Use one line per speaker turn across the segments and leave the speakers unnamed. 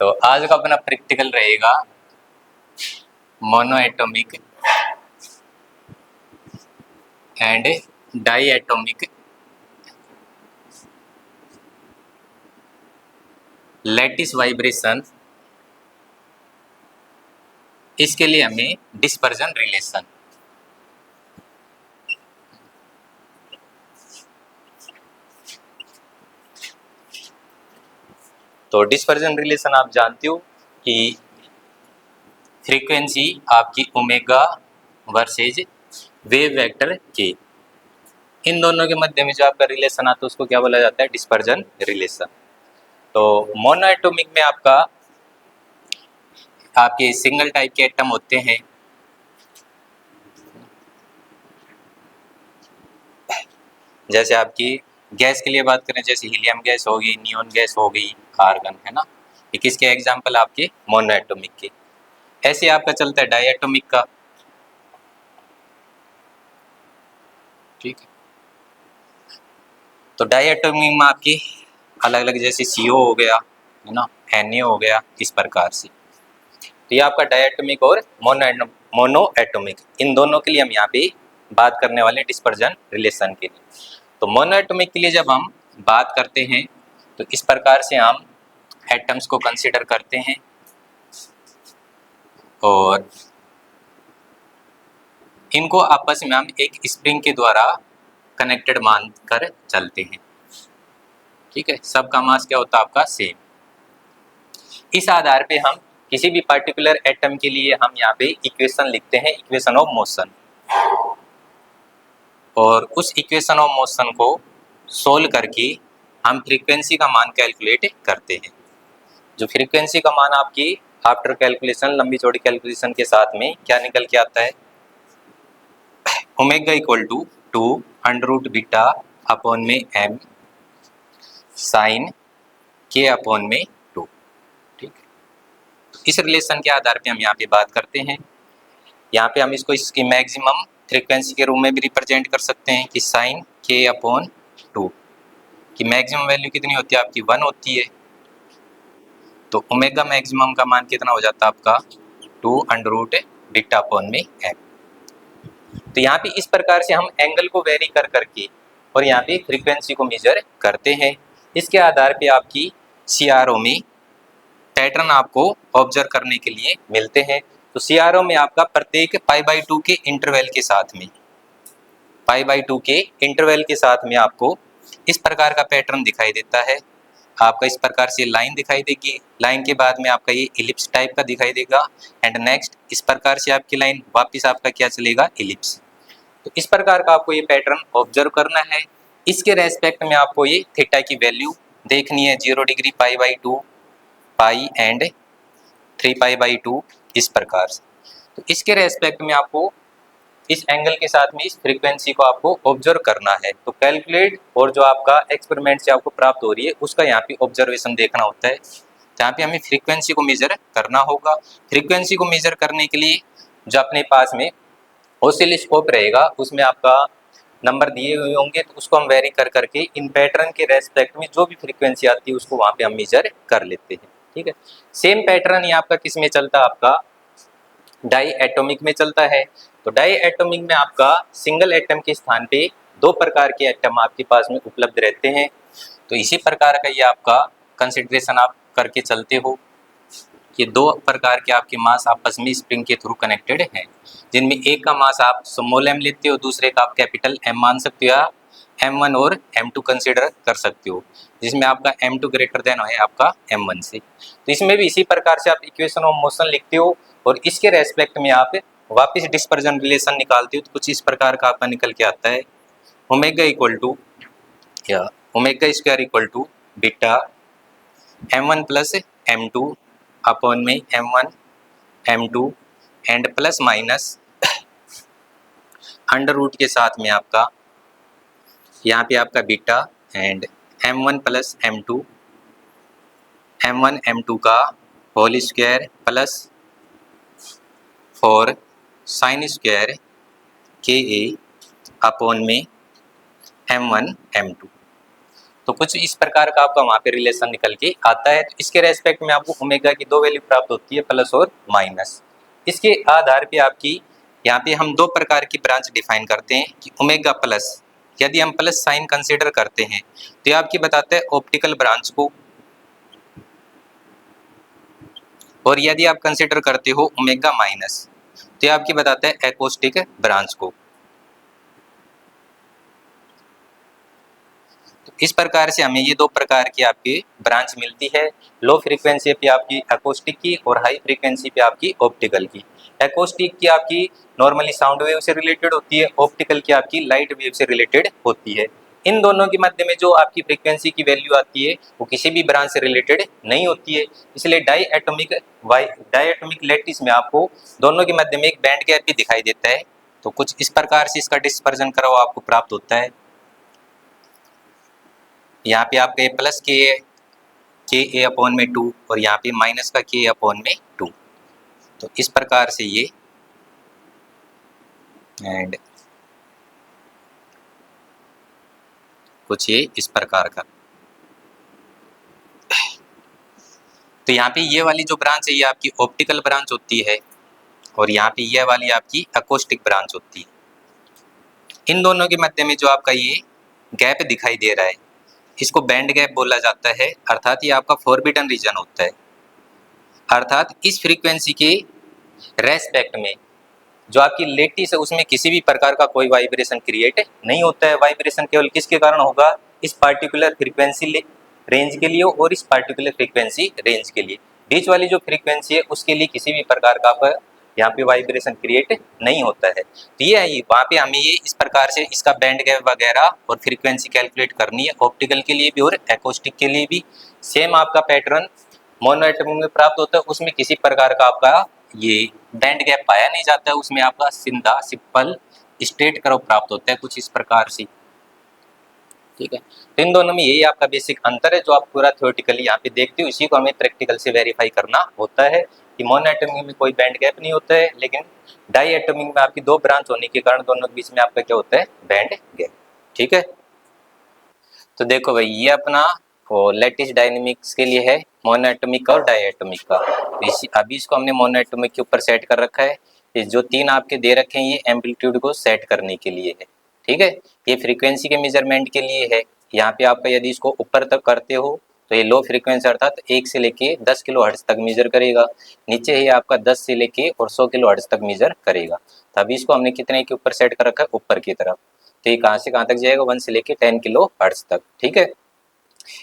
तो आज का अपना प्रैक्टिकल रहेगा मोनोएटॉमिक एंड डाईएटॉमिक लैटिस वाइब्रेशन। इसके लिए हमें डिस्पर्जन रिलेशन, तो डिस्पर्जन रिलेशन आप जानते हो कि फ्रीक्वेंसी आपकी ओमेगा वर्सेज वेव वेक्टर के, इन दोनों के मध्य में जो आपका रिलेशन आता है उसको क्या बोला जाता है? Dispersion relation. तो मोनोएटॉमिक में आपके सिंगल टाइप के एटम होते हैं, जैसे आपकी गैस के लिए बात करें, जैसे हीलियम गैस होगी, नियोन गैस हो गई, आर्गन, है ना, ये किसके एग्जाम्पल आपके? मोनोएटॉमिक के। ऐसे आपका चलता है डाईएटॉमिक का, ठीक है। तो डाईएटॉमिक में आपकी अलग अलग, जैसे CO हो गया, है ना, Na हो गया, इस प्रकार से। तो ये आपका डाईएटॉमिक और मोनोएटॉमिक, इन दोनों के लिए हम यहाँ पे बात करने वाले डिस्पर्जन रिलेशन के लिए। तो मोनोएटॉमिक के लिए जब हम बात करते हैं तो इस प्रकार से हम एटम्स को कंसीडर करते हैं और इनको आपस में हम एक स्प्रिंग के द्वारा कनेक्टेड मानकर चलते हैं, ठीक है। सबका मास क्या होता है? आपका सेम। इस आधार पे हम किसी भी पर्टिकुलर एटम के लिए हम यहाँ पे इक्वेशन लिखते हैं, इक्वेशन ऑफ मोशन, और उस इक्वेशन ऑफ मोशन को सोल्व करके हम फ्रीक्वेंसी का मान कैलकुलेट करते हैं। जो फ्रीक्वेंसी का मान आपकी आफ्टर कैलकुलेशन, लंबी चौड़ी कैलकुलेशन के साथ में क्या निकल के आता है? ओमेगा इक्वल टू 2√बीटा अपॉन में m साइन k अपॉन में 2, ठीक है। इस रिलेशन के आधार पे हम यहाँ पे बात करते हैं। यहाँ पे हम इसको इसकी मैक्सिमम फ्रीक्वेंसी के रूप में भी रिप्रेजेंट कर सकते हैं कि साइन k अपॉन 2 की मैक्सिमम वैल्यू कितनी होती है? आपकी 1 होती है। तो ओमेगा मैक्सिमम का मान कितना हो जाता है आपका? 2√बीटा अपॉन में m। तो यहाँ पे इस प्रकार से हम एंगल को वेरी कर करके और यहाँ पे फ्रीक्वेंसी को मेजर करते हैं। इसके आधार पे आपकी CRO में पैटर्न आपको ऑब्जर्व करने के लिए मिलते हैं। तो CRO में आपका प्रत्येक π/2 के इंटरवल के साथ में, π/2 के इंटरवल के साथ में आपको इस प्रकार का पैटर्न दिखाई देता है। आपका इस प्रकार से लाइन दिखाई देगी, लाइन के बाद में आपका ये इलिप्स टाइप का दिखाई देगा, एंड नेक्स्ट इस प्रकार से आपकी लाइन वापस आपका क्या चलेगा? इलिप्स। तो इस प्रकार का आपको ये पैटर्न ऑब्जर्व करना है। इसके रेस्पेक्ट में आपको ये थीटा की वैल्यू देखनी है, 0 डिग्री, π/2, पाई एंड 3π/2, इस प्रकार से। तो इसके रेस्पेक्ट में आपको इस एंगल के साथ में इस फ्रीक्वेंसी को आपको ऑब्जर्व करना है। तो कैलकुलेट और जो आपका एक्सपेरिमेंट से आपको प्राप्त हो रही है उसका यहाँ पे ऑब्जर्वेशन देखना होता है। यहाँ पे हमें फ्रीक्वेंसी को मेजर करना होगा। फ्रीक्वेंसी को मेजर करने के लिए जो अपने पास में ऑसिलोस्कोप रहेगा उसमें आपका नंबर दिए हुए होंगे, तो उसको हम वेरी कर करके इन पैटर्न के रेस्पेक्ट में जो भी फ्रीक्वेंसी आती है उसको वहाँ पे हम मेजर कर लेते हैं, ठीक है। सेम पैटर्न ये आपका किस में चलता है? आपका डाई एटॉमिक में चलता है। तो डाई एटॉमिक में आपका सिंगल एटम के स्थान पे 2 प्रकार के एटम आपके पास में उपलब्ध रहते हैं। तो इसी प्रकार का ये आपका कंसिडरेशन आप करके चलते हो। ये 2 प्रकार के आपके मास आपस में स्प्रिंग के थ्रू कनेक्टेड हैं, जिनमें एक का मास आप स्मॉल m लेते हो, दूसरे का आप कैपिटल M मान सकते हो, या M1 और M2 कंसिडर कर सकते हो, जिसमें आपका M2 ग्रेटर देन है आपका M1 से। तो इसमें भी इसी प्रकार से आप इक्वेशन ऑफ मोशन लिखते हो और इसके रेस्पेक्ट में आप वापस डिस्पर्जन रिलेशन निकालते हो। तो कुछ इस प्रकार का आपका निकल के आता है, ओमेगा इक्वल टू या omega square equal to beta M1 plus M2 upon में M1 M2 and plus minus under root के साथ में आपका यहाँ पे आपका beta and M1 plus M2, M1 M2 का whole square plus 4 sine square KA upon में M1 M2। तो कुछ इस प्रकार का आपका वहाँ पे रिलेशन निकल के आता है। तो इसके रेस्पेक्ट में आपको ओमेगा की दो वैल्यू प्राप्त होती है, प्लस और माइनस। इसके आधार पे आपकी यहाँ पे हम दो प्रकार की ब्रांच डिफाइन करते हैं कि ओमेगा प्लस, यदि हम प्लस साइन कंसीडर करते हैं तो ये आपकी बताता है ऑप्टिकल ब्रांच को, और यदि आप कंसीडर करते हो ओमेगा माइनस तो ये आपकी बताता है एकॉस्टिक ब्रांच को। तो इस प्रकार से हमें ये दो प्रकार की आपकी ब्रांच मिलती है, लो फ्रीक्वेंसी पे आपकी एकॉस्टिक की और हाई फ्रीक्वेंसी पे आपकी ऑप्टिकल की। एकॉस्टिक की आपकी नॉर्मली साउंड वेव से रिलेटेड होती है, ऑप्टिकल की आपकी लाइट वेव से रिलेटेड होती है। इन दोनों के मध्य में जो आपकी फ्रीक्वेंसी की वैल्यू आती है वो किसी भी ब्रांच से रिलेटेड नहीं होती है, इसलिए डाईएटॉमिक लैटिस में आपको दोनों के मध्य में एक बैंड गैप भी दिखाई देता है। तो कुछ इस प्रकार से इसका डिस्पर्जन करा हुआ आपको प्राप्त होता है। यहाँ पे आपका ए प्लस के ए अपॉन में 2 और यहाँ पे माइनस का के अपॉन में 2। तो इस प्रकार से ये एंड कुछ ये इस प्रकार का। तो यहाँ पे ये वाली जो ब्रांच है ये आपकी ऑप्टिकल ब्रांच होती है और यहाँ पे ये वाली आपकी अकोस्टिक ब्रांच होती है। इन दोनों के मध्य में जो आपका ये गैप दिखाई दे रहा है इसको बैंड गैप बोला जाता है, अर्थात ये आपका फॉरबिडन रीजन होता है। अर्थात इस फ्रीक्वेंसी के रेस्पेक्ट में जो आपकी लेटिस है उसमें किसी भी प्रकार का कोई वाइब्रेशन क्रिएट नहीं होता है। वाइब्रेशन केवल किसके कारण होगा, इस पार्टिकुलर फ्रीक्वेंसी रेंज के लिए और इस पार्टिकुलर फ्रीक्वेंसी रेंज के लिए। बीच वाली जो फ्रीक्वेंसी है उसके लिए किसी भी प्रकार का यहाँ पे वाइब्रेशन क्रिएट नहीं होता है। तो ये है, वहाँ पे हमें ये इस प्रकार से इसका बैंड गैप वगैरह और फ्रीक्वेंसी कैलकुलेट करनी है, ऑप्टिकल के लिए भी और एकॉस्टिक के लिए भी। सेम आपका पैटर्न मोनोएटॉमिक में प्राप्त होता है, उसमें किसी प्रकार का आपका ये बैंड गैप पाया नहीं जाता है, उसमें आपका सीधा सिंपल स्ट्रेट कर्व प्राप्त होता है कुछ इस प्रकार से। ठीक है, तो इन दोनों में यही आपका बेसिक अंतर है जो आप पूरा थ्योरेटिकली यहाँ पे देखते हो, इसी को हमें प्रैक्टिकल से वेरीफाई करना होता है कि मोनोएटॉमिक में कोई बैंड गैप नहीं होता है, लेकिन डाईएटॉमिक में आपकी दो ब्रांच होने के कारण दोनों के बीच में आपका क्या होता है, बैंड गैप। ठीक है, तो देखो भाई ये अपना लेटिस डायनेमिक्स के लिए है मोनोएटॉमिक और डाईएटॉमिक का। अभी इसको हमने मोनोएटॉमिक के ऊपर सेट कर रखा है। ये जो तीन आपके दे रखे हैं ये एम्पलीट्यूड को सेट करने के लिए है। ठीक है, ये फ्रीक्वेंसी के मेजरमेंट के लिए है। यहाँ पे आपका यदि इसको ऊपर तक करते हो तो ये लो फ्रीक्वेंसी अर्थात 1 से लेके 10 किलो हर्ट्ज तक मेजर करेगा, नीचे ही आपका 10 से लेके और 100 किलो हर्ट्ज तक मेजर करेगा। तो अभी इसको हमने कितने के ऊपर सेट कर रखा है, ऊपर की तरफ। तो ये कहाँ से कहाँ तक जाएगा, 1 से लेके 10 किलो हर्ट्ज तक। ठीक है,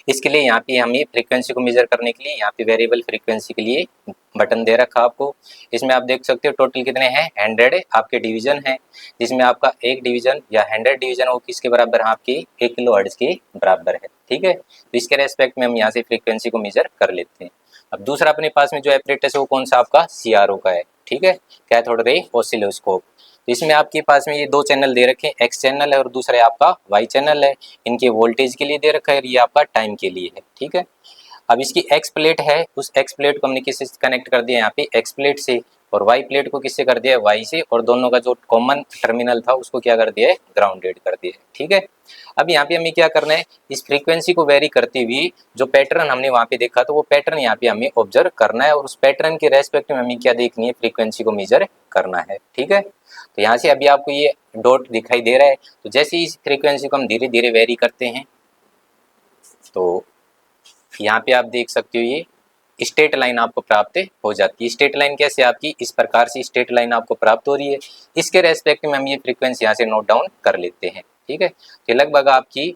इसके लिए यहाँ पे हमें फ्रीक्वेंसी को मेजर करने के लिए यहाँ पे वेरिएबल फ्रीक्वेंसी के लिए बटन दे रखा आपको। इसमें आप देख सकते हो टोटल कितने हैं, 100 आपके डिवीजन है, जिसमें आपका एक डिवीजन या 100 डिवीजन वो किसके बराबर है, आपकी 1 किलो हर्ट्ज के बराबर है। ठीक है, तो इसके रेस्पेक्ट में हम यहाँ से फ्रीक्वेंसी को मेजर कर लेते हैं। अब दूसरा अपने पास में जो एपरेटस है वो कौन सा, आपका CRO का है। ठीक है, कैथोड रे ऑसिलोस्कोप। तो इसमें आपके पास में ये दो चैनल दे रखे हैं, एक्स चैनल है और दूसरा आपका वाई चैनल है। इनके वोल्टेज के लिए दे रखा है और ये आपका टाइम के लिए है। ठीक है, अब इसकी एक्स प्लेट है, उस एक्स प्लेट को हमने किससे कनेक्ट कर दिया, यहाँ पे एक्स प्लेट से, और वाई प्लेट को किससे कर दिया है, वाई से, और दोनों का जो कॉमन टर्मिनल था उसको क्या कर दिया है, ग्राउंडेड कर दिया है। ठीक है, अब यहाँ पे हमें क्या करना है, इस फ्रीक्वेंसी को वेरी करते हुए जो पैटर्न हमने वहाँ पे देखा तो वो पैटर्न यहाँ पे हमें ऑब्जर्व करना है और उस पैटर्न के रेस्पेक्ट में हमें क्या देखनी है, फ्रीक्वेंसी को मेजर करना है। ठीक है, तो यहाँ से अभी आपको ये डॉट दिखाई दे रहा है, तो जैसे इस फ्रीक्वेंसी को हम धीरे धीरे वेरी करते हैं तो यहाँ पे आप देख सकते हो ये स्ट्रेट लाइन आपको प्राप्त हो जाती है। स्ट्रेट लाइन कैसे, आपकी इस प्रकार से स्ट्रेट लाइन आपको प्राप्त हो रही है। इसके रेस्पेक्ट में हम ये फ्रीक्वेंसी यहाँ से नोट डाउन कर लेते हैं। ठीक है, तो लगभग आपकी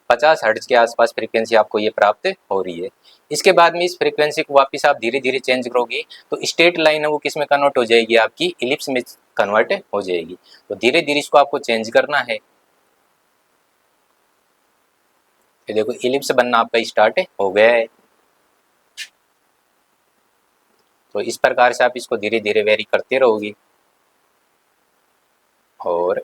50 हर्ट्ज के आसपास फ्रीक्वेंसी आपको ये प्राप्त हो रही है। इसके बाद में इस फ्रीक्वेंसी को वापस आप धीरे धीरे चेंज करोगे तो स्ट्रेट लाइन है वो किस में कन्वर्ट हो जाएगी, आपकी इलिप्स में कन्वर्ट हो जाएगी। तो धीरे धीरे इसको आपको चेंज करना है। ये देखो इलिप्स बनना आपका स्टार्ट हो गया है। तो इस प्रकार से आप इसको धीरे धीरे वेरी करते रहोगे और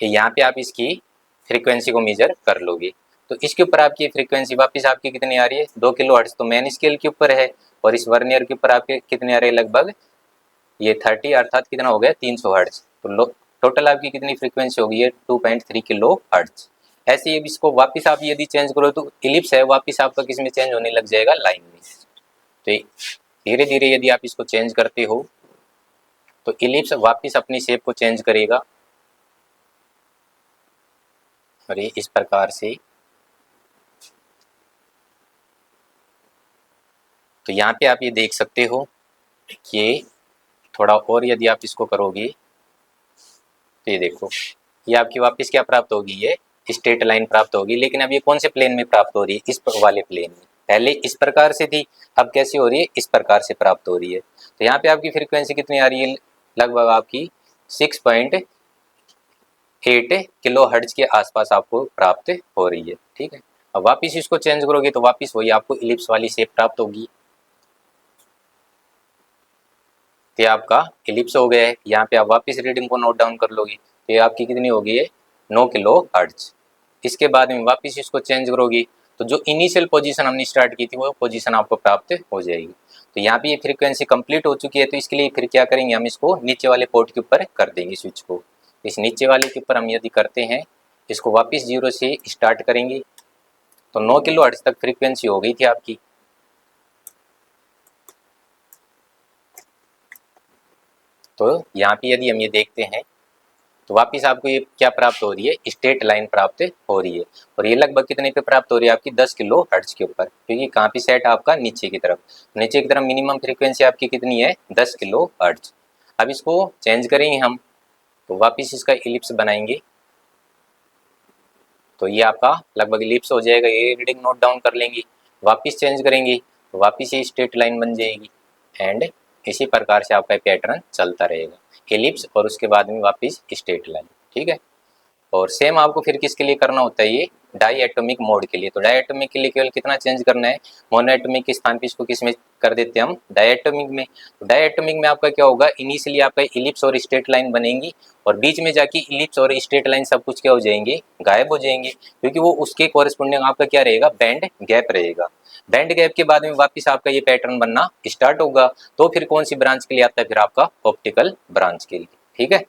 यहाँ पे आप इसकी फ्रीक्वेंसी को मेजर कर लोगे। तो इसके ऊपर आपकी फ्रीक्वेंसी वापस आपकी कितनी आ रही है, 2 किलो हर्ट्ज तो मेन स्केल के ऊपर है, और इस वर्नियर के ऊपर आपके कितने आ रहे हैं, लगभग ये 30 अर्थात कितना हो गया, 300 हर्ट्ज। तो टोटल आपकी कितनी फ्रीक्वेंसी होगी, ये 2.3 किलो हर्ट्ज। ऐसे ही अब इसको वापस आप यदि चेंज करो तो इलिप्स है वापस आपका किस में चेंज होने लग जाएगा, लाइन में। तो धीरे धीरे यदि आप इसको चेंज करते हो तो इलिप्स वापस अपनी शेप को चेंज करेगा और ये इस प्रकार से। तो यहाँ पे आप ये देख सकते हो कि थोड़ा और यदि आप इसको करोगे तो ये देखो ये आपकी वापस क्या प्राप्त होगी, ये स्ट्रेट लाइन प्राप्त होगी। लेकिन अब ये कौन से प्लेन में प्राप्त हो रही है, इस वाले प्लेन में। पहले इस प्रकार से थी, अब कैसी हो रही है, इस प्रकार से प्राप्त हो रही है। तो यहाँ पे आपकी फ्रीक्वेंसी कितनी आ रही है, लगभग आपकी 6.8 किलो हर्ट्ज के आसपास आपको प्राप्त हो रही है। ठीक है, अब वापिस इसको चेंज करोगे तो वापिस वही आपको इलिप्स वाली शेप प्राप्त होगी। तो आपका इलिप्स हो गया है। यहाँ पे आप वापिस रीडिंग को नोट डाउन कर लोगे तो ये आपकी कितनी होगी, है 9 किलो हर्ट्ज। इसके बाद में वापिस इसको चेंज करोगी तो जो इनिशियल पोजीशन हमने स्टार्ट की थी वो पोजीशन आपको प्राप्त हो जाएगी। तो यहाँ पे ये फ्रीक्वेंसी कंप्लीट हो चुकी है। तो इसके लिए फिर क्या करेंगे, हम इसको नीचे वाले पोर्ट के ऊपर कर देंगे स्विच को। इस नीचे वाले के ऊपर हम यदि करते हैं, इसको वापिस 0 से स्टार्ट करेंगे तो 9 किलो हर्ट्ज तक फ्रीक्वेंसी हो गई थी आपकी। तो यहाँ पे यदि हम ये देखते हैं तो वापिस आपको ये क्या प्राप्त हो रही है, स्ट्रेट लाइन प्राप्त हो रही है। और ये लगभग कितने पे प्राप्त हो रही है, आपकी 10 किलो हर्ट्ज के ऊपर, क्योंकि कहाँ पे सेट आपका नीचे की तरफ। नीचे की तरफ मिनिमम फ्रीक्वेंसी आपकी कितनी है, 10 किलो हर्ट्ज। अब इसको चेंज करेंगे हम तो वापिस इसका इलिप्स बनाएंगे तो ये आपका लगभग इलिप्स हो जाएगा। ये रीडिंग नोट डाउन कर लेंगे, वापिस चेंज करेंगे तो वापिस ये स्ट्रेट लाइन बन जाएगी। एंड इसी प्रकार से आपका पैटर्न चलता रहेगा, एलिप्स और उसके बाद में वापस स्ट्रेट लाइन। ठीक है, और सेम आपको फिर किसके लिए करना होता है, ये डाई एटॉमिक मोड के लिए। तो डाई एटॉमिक के लिए केवल कितना चेंज करना है, मोनो एटॉमिक के स्थान पे इसको किस में कर देते हैं हम, डाई एटॉमिक में। तो डाई एटॉमिक में आपका क्या होगा, इनिशियली आपका इलिप्स और स्ट्रेट लाइन बनेंगी और बीच में जाके इलिप्स और स्ट्रेट लाइन सब कुछ क्या हो जाएंगे, गायब हो जाएंगे, क्योंकि वो उसके कॉरेस्पॉन्डिंग आपका क्या रहेगा, बैंड गैप रहेगा। बैंड गैप के बाद में वापस आपका ये पैटर्न बनना स्टार्ट होगा। तो फिर कौन सी ब्रांच के लिए आता है, फिर आपका ऑप्टिकल ब्रांच के लिए। ठीक है।